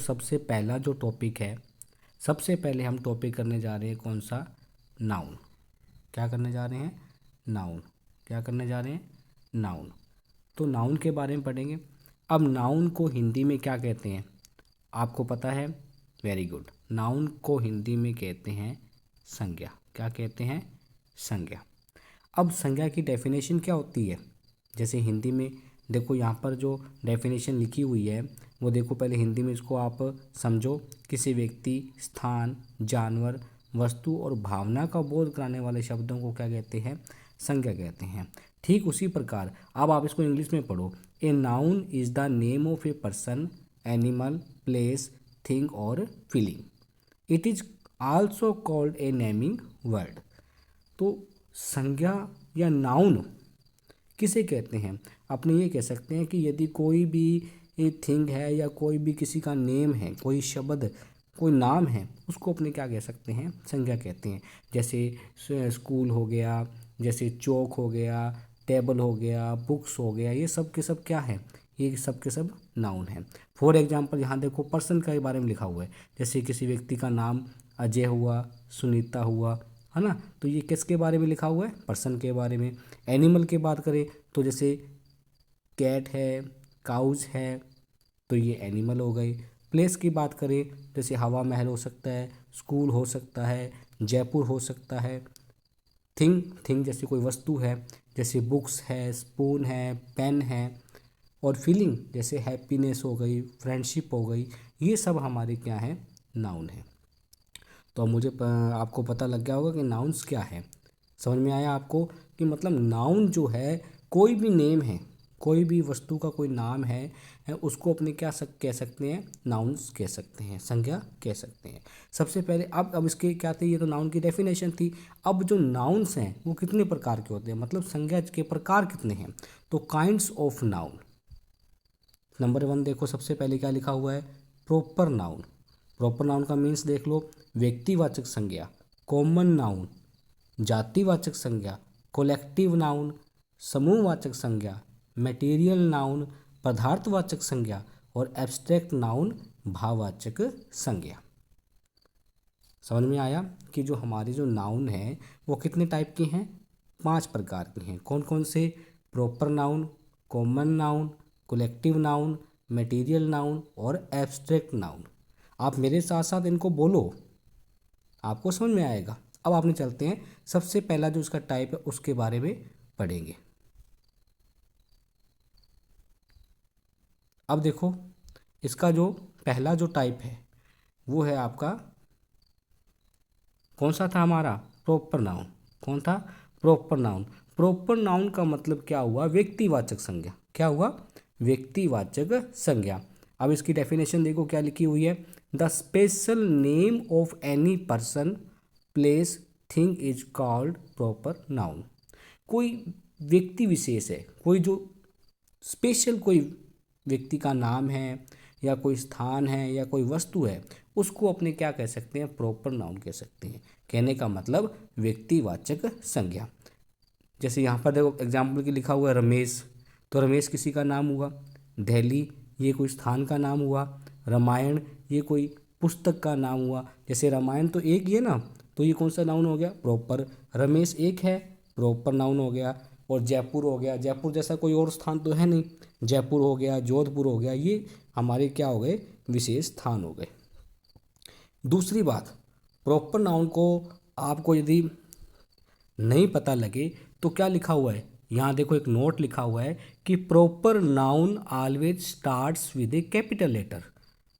सबसे पहला जो टॉपिक है, सबसे पहले हम टॉपिक करने जा रहे हैं कौन सा? नाउन। क्या करने जा रहे हैं? नाउन। क्या करने जा रहे हैं? नाउन। तो नाउन के बारे में पढ़ेंगे। अब नाउन को हिंदी में क्या कहते हैं आपको पता है? Very good. नाउन को हिंदी में कहते हैं संज्ञा। क्या कहते हैं? संज्ञा। अब संज्ञा की डेफिनेशन क्या होती है? जैसे हिंदी में देखो, यहाँ पर जो डेफिनेशन लिखी हुई है वो देखो, पहले हिंदी में इसको आप समझो। किसी व्यक्ति, स्थान, जानवर, वस्तु और भावना का बोध कराने वाले शब्दों को क्या कहते हैं? संज्ञा कहते हैं। ठीक उसी प्रकार अब आप इसको इंग्लिश में पढ़ो। A noun is the name of a person, animal, place, thing और feeling. It is also called a naming word. तो संज्ञा या नाउन किसे कहते हैं? अपने ये कह सकते हैं कि यदि कोई भी थिंग है या कोई भी किसी का नेम है, कोई शब्द, कोई नाम है, उसको अपने क्या कह सकते हैं? संज्ञा कहते हैं। जैसे स्कूल हो गया, जैसे चौक हो गया, टेबल हो गया, बुक्स हो गया, ये सब के सब क्या है? ये सब के सब नाउन है। फॉर एग्जांपल यहाँ देखो पर्सन के बारे में लिखा हुआ है। जैसे किसी व्यक्ति का नाम अजय हुआ, सुनीता हुआ, है ना? तो ये किसके बारे में लिखा हुआ है? पर्सन के बारे में। एनिमल की बात करें तो जैसे कैट है, काउज है, तो ये एनिमल हो गई। प्लेस की बात करें जैसे हवा महल हो सकता है, स्कूल हो सकता है, जयपुर हो सकता है। थिंग जैसे कोई वस्तु है, जैसे बुक्स है, स्पून है, पेन है। और फीलिंग जैसे हैप्पीनेस हो गई, फ्रेंडशिप हो गई, ये सब हमारे क्या हैं? नाउन है। तो अब आपको पता लग गया होगा कि नाउन्स क्या है। समझ में आया आपको कि मतलब नाउन जो है कोई भी नेम है, कोई भी वस्तु का कोई नाम है उसको अपने कह सकते हैं? नाउन्स कह सकते हैं, संज्ञा कह सकते हैं। सबसे पहले अब इसके क्या थे? ये तो नाउन की डेफिनेशन थी। अब जो नाउन्स हैं वो कितने प्रकार के होते हैं, मतलब संज्ञा के प्रकार कितने हैं? तो काइंड्स ऑफ नाउन। नंबर 1 देखो, सबसे पहले क्या लिखा हुआ है? Proper noun. प्रॉपर नाउन का मीन्स देख लो, व्यक्तिवाचक संज्ञा, कॉमन नाउन, जातिवाचक संज्ञा, कोलेक्टिव नाउन, समूहवाचक संज्ञा, मटेरियल नाउन, पदार्थवाचक संज्ञा और एब्स्ट्रैक्ट नाउन, भाववाचक संज्ञा। समझ में आया कि जो हमारे जो नाउन हैं वो कितने टाइप के हैं? 5 प्रकार के हैं। कौन कौन से? Proper noun, common noun, collective noun, material noun और एब्स्ट्रैक्ट नाउन। आप मेरे साथ साथ इनको बोलो, आपको समझ में आएगा। अब आपने चलते हैं, सबसे पहला जो इसका टाइप है उसके बारे में पढ़ेंगे। अब देखो, इसका जो पहला जो टाइप है वो है आपका कौन सा था? हमारा प्रॉपर नाउन। कौन था? Proper noun. प्रॉपर नाउन का मतलब क्या हुआ? व्यक्तिवाचक संज्ञा। क्या हुआ? व्यक्तिवाचक संज्ञा। अब इसकी डेफिनेशन देखो क्या लिखी हुई है? The special name of any person, place, thing is called proper noun. कोई व्यक्ति विशेष है, कोई जो स्पेशल कोई व्यक्ति का नाम है या कोई स्थान है या कोई वस्तु है, उसको अपने क्या कह सकते हैं? प्रॉपर नाउन कह सकते हैं। कहने का मतलब व्यक्तिवाचक संज्ञा। जैसे यहाँ पर देखो एग्जाम्पल के लिखा हुआ है रमेश, तो रमेश किसी का नाम हुआ। दिल्ली ये कोई स्थान का नाम हुआ। रामायण ये कोई पुस्तक का नाम हुआ। जैसे रामायण तो एक ही है ना, तो ये कौन सा नाउन हो गया? प्रॉपर। रमेश एक है, प्रॉपर नाउन हो गया। और जयपुर हो गया, जयपुर जैसा कोई और स्थान तो है नहीं। जयपुर हो गया, जोधपुर हो गया, ये हमारे क्या हो गए? विशेष स्थान हो गए। दूसरी बात, प्रॉपर नाउन को आपको यदि नहीं पता लगे तो क्या लिखा हुआ है? यहाँ देखो एक नोट लिखा हुआ है कि proper noun always starts with a capital letter.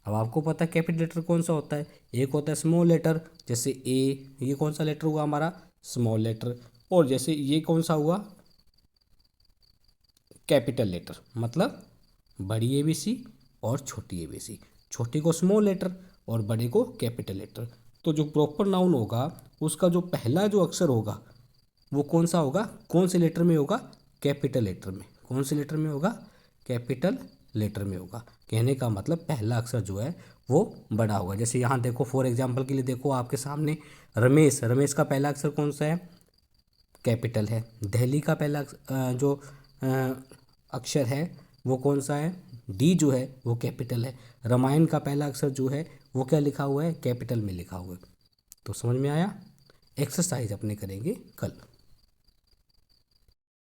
अब आपको पता है कैपिटल लेटर कौन सा होता है? एक होता है स्मॉल लेटर, जैसे ए, ये कौन सा लेटर हुआ हमारा? Small letter. और जैसे ये कौन सा हुआ? Capital letter. मतलब बड़ी ए बी सी और छोटी ए बी सी। छोटी को स्मॉल लेटर और बड़े को कैपिटल लेटर। तो जो प्रॉपर नाउन होगा उसका जो पहला जो अक्षर होगा वो कौन सा होगा? कौन से लेटर में होगा? कैपिटल लेटर में। कौन से लेटर में होगा? कैपिटल लेटर में होगा। कहने का मतलब पहला अक्षर जो है वो बड़ा होगा। जैसे यहाँ देखो फॉर एग्जांपल के लिए देखो आपके सामने रमेश, रमेश का पहला अक्षर कौन सा है? कैपिटल है। दिल्ली का पहला जो अक्षर है वो कौन सा है? डी जो है वो कैपिटल है। रामायण का पहला अक्षर जो है वो क्या लिखा हुआ है, कैपिटल में लिखा हुआ है। तो समझ में आया। एक्सरसाइज अपने करेंगे कल।